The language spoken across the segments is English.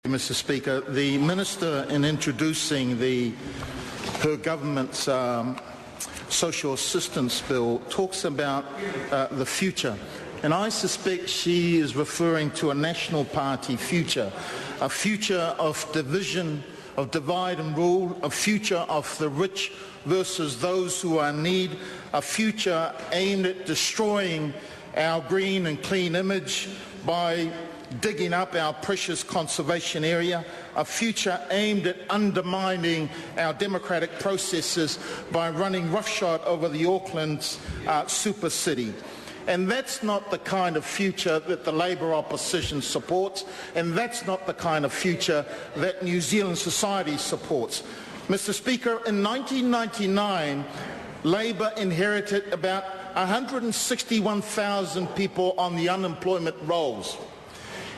Mr. Speaker, the Minister, in introducing her government's social assistance bill, talks about the future. And I suspect she is referring to a National Party future, a future of division, of divide and rule, a future of the rich versus those who are in need, a future aimed at destroying our green and clean image by digging up our precious conservation area, a future aimed at undermining our democratic processes by running roughshod over the Auckland's super city. And that's not the kind of future that the Labour opposition supports, and that's not the kind of future that New Zealand society supports. Mr. Speaker, in 1999, Labour inherited about 161,000 people on the unemployment rolls.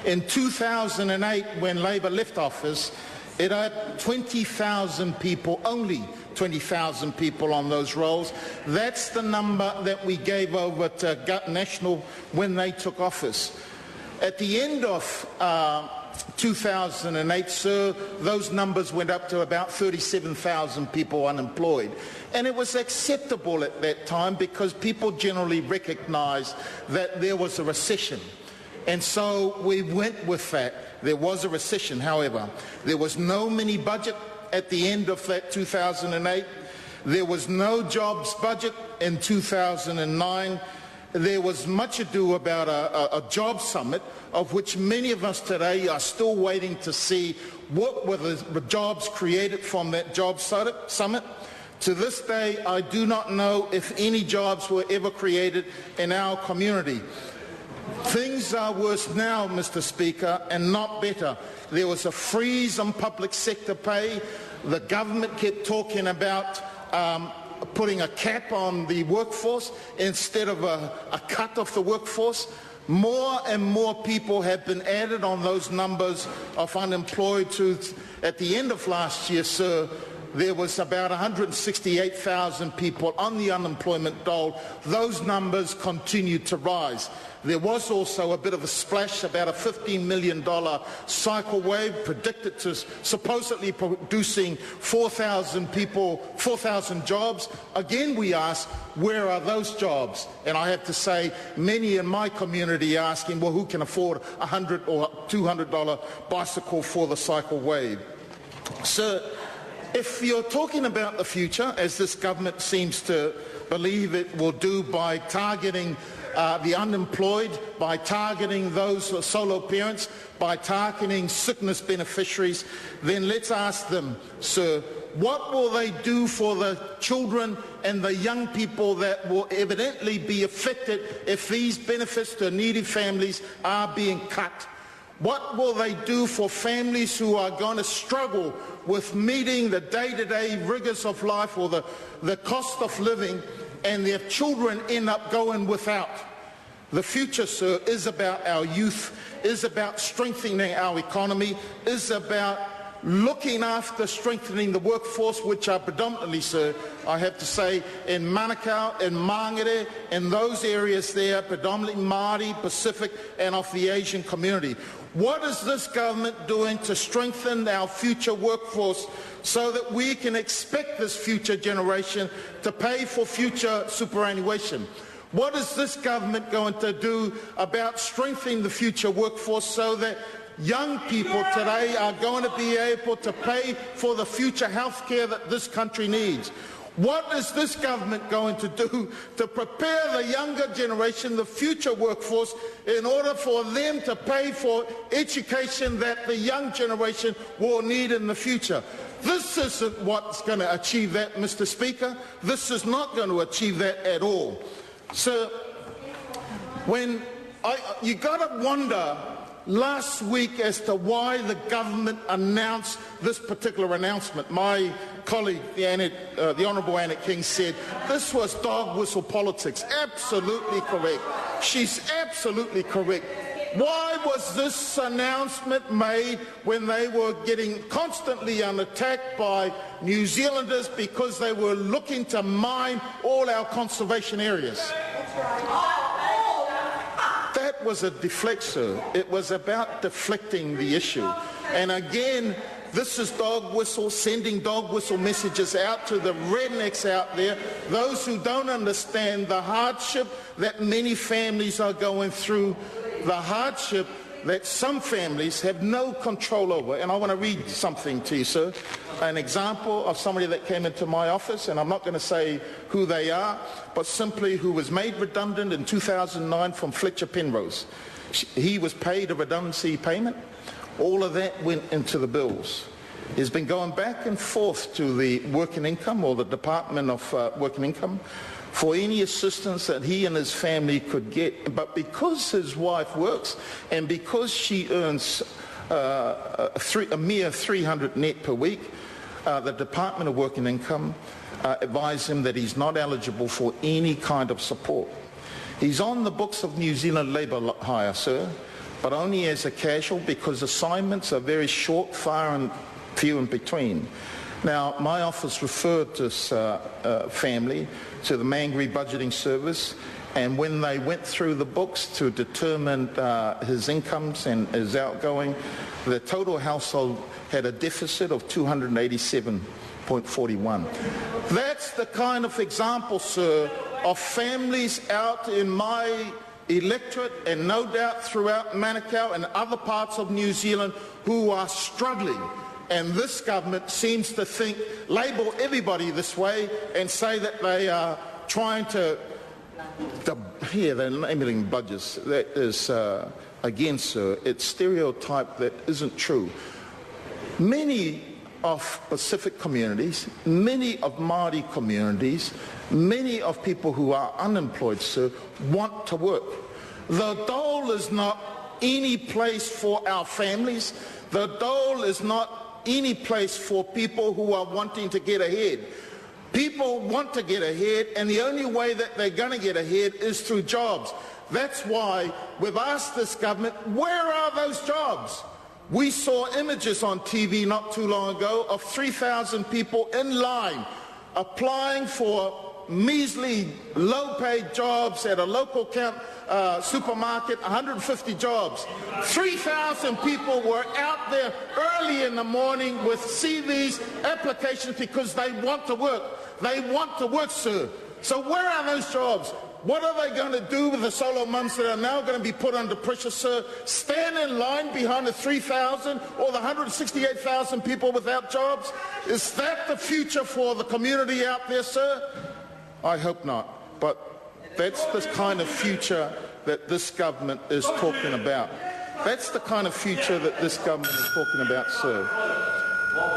In 2008, when Labour left office, it had 20,000 people, only 20,000 people on those rolls. That's the number that we gave over to National when they took office. At the end of 2008, sir, those numbers went up to about 37,000 people unemployed. And it was acceptable at that time because people generally recognised that there was a recession. And so we went with that. There was a recession, however. There was no mini budget at the end of that 2008. There was no jobs budget in 2009. There was much ado about a job summit, of which many of us today are still waiting to see what were the jobs created from that job summit. To this day, I do not know if any jobs were ever created in our community. Things are worse now, Mr. Speaker, and not better. There was a freeze on public sector pay. The government kept talking about putting a cap on the workforce instead of a cut of the workforce. More and more people have been added on those numbers of unemployed to, at the end of last year, sir, there was about 168,000 people on the unemployment dole. Those numbers continued to rise. There was also a bit of a splash, about a $15 million cycle wave predicted to supposedly producing 4,000 people, 4,000 jobs. Again, we ask, where are those jobs? And I have to say, many in my community are asking, well, who can afford a $100 or $200 bicycle for the cycle wave? Sir, if you're talking about the future, as this government seems to believe it will do by targeting the unemployed, by targeting those solo parents, by targeting sickness beneficiaries, then let's ask them, sir, what will they do for the children and the young people that will evidently be affected if these benefits to needy families are being cut? What will they do for families who are going to struggle with meeting the day-to-day rigors of life or the cost of living, and their children end up going without? The future, sir, is about our youth, is about strengthening our economy, is about looking after strengthening the workforce, which are predominantly, sir, I have to say, in Manukau, in Mangere, in those areas there, predominantly Māori, Pacific, and of the Asian community. What is this government doing to strengthen our future workforce so that we can expect this future generation to pay for future superannuation? What is this government going to do about strengthening the future workforce so that young people today are going to be able to pay for the future health care that this country needs? What is this government going to do to prepare the younger generation, the future workforce, in order for them to pay for education that the young generation will need in the future? This isn't what's going to achieve that, Mr. Speaker. This is not going to achieve that at all. So, you got to wonder last week as to why the government announced this particular announcement. My colleague, the Honourable Annette King, said this was dog whistle politics. Absolutely correct. She's absolutely correct. Why was this announcement made when they were getting constantly attacked by New Zealanders because they were looking to mine all our conservation areas? That that was a deflector. It was about deflecting the issue. And again, this is dog whistle, sending dog whistle messages out to the rednecks out there, those who don't understand the hardship that many families are going through, the hardship that some families have no control over. And I want to read something to you, sir. An example of somebody that came into my office, and I'm not going to say who they are, but simply who was made redundant in 2009 from Fletcher Penrose. He was paid a redundancy payment. All of that went into the bills. He's been going back and forth to the Working Income or the Department of Working Income for any assistance that he and his family could get. But because his wife works and because she earns a mere 300 net per week, the Department of Working Income advised him that he's not eligible for any kind of support. He's on the books of New Zealand labour hire, sir, but only as a casual because assignments are very short, far and few in between. Now, my office referred this family to the Mangere Budgeting Service, and when they went through the books to determine his incomes and his outgoing, the total household had a deficit of 287.41. That's the kind of example, sir, of families out in my electorate and no doubt throughout Manukau and other parts of New Zealand who are struggling. And this government seems to label everybody this way and say that they are trying to they're naming budgets. That is, again, sir, it's stereotype that isn't true. Many of Pacific communities, many of Māori communities, many of people who are unemployed, sir, want to work. The dole is not any place for our families. The dole is not any place for people who are wanting to get ahead. People want to get ahead, and the only way that they're going to get ahead is through jobs. That's why we've asked this government, where are those jobs? We saw images on TV not too long ago of 3,000 people in line applying for measly low-paid jobs at a local supermarket, 150 jobs. 3,000 people were out there early in the morning with CVs, applications, because they want to work. They want to work, sir. So where are those jobs? What are they going to do with the solo mums that are now going to be put under pressure, sir? Stand in line behind the 3,000 or the 168,000 people without jobs? Is that the future for the community out there, sir? I hope not. But that's the kind of future that this government is talking about. That's the kind of future that this government is talking about, sir.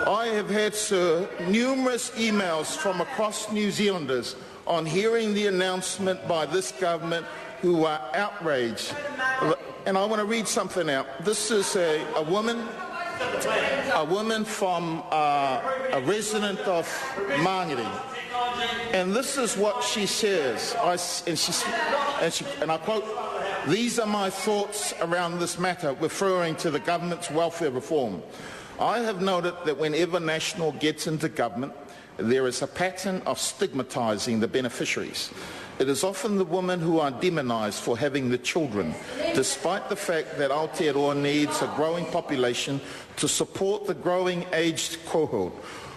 I have had, sir, numerous emails from across New Zealanders on hearing the announcement by this government who are outraged. And I want to read something out. This is a woman from a resident of Mangere. And this is what she says, and I quote, "These are my thoughts around this matter," referring to the government's welfare reform. "I have noted that whenever National gets into government, there is a pattern of stigmatising the beneficiaries. It is often the women who are demonised for having the children, despite the fact that Aotearoa needs a growing population to support the growing aged cohort,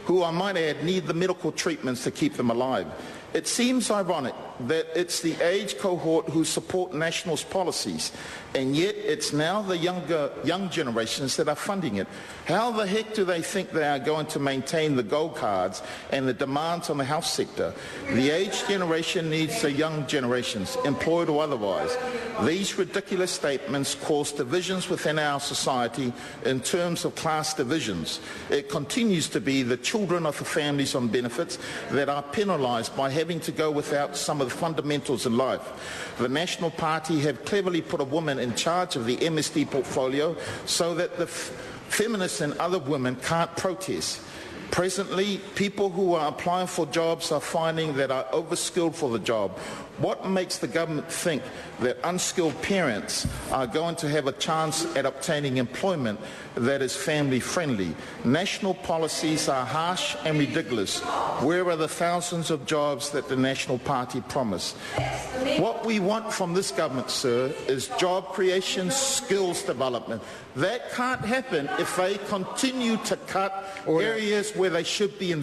who, I might add, need the medical treatments to keep them alive. It seems ironic that it's the age cohort who support National's policies, and yet it's now the young generations that are funding it. How the heck do they think they are going to maintain the gold cards and the demands on the health sector? The aged generation needs the young generations, employed or otherwise. These ridiculous statements cause divisions within our society in terms of class divisions. It continues to be the children of the families on benefits that are penalised by having to go without some of the fundamentals in life. The National Party have cleverly put a woman in charge of the MSD portfolio so that the feminists and other women can't protest. Presently, people who are applying for jobs are finding that are overskilled for the job, What makes the government think that unskilled parents are going to have a chance at obtaining employment that is family friendly? National policies are harsh and ridiculous. Where are the thousands of jobs that the National Party promised? What we want from this government, sir, is job creation, skills development. That can't happen if they continue to cut areas where they should be investing.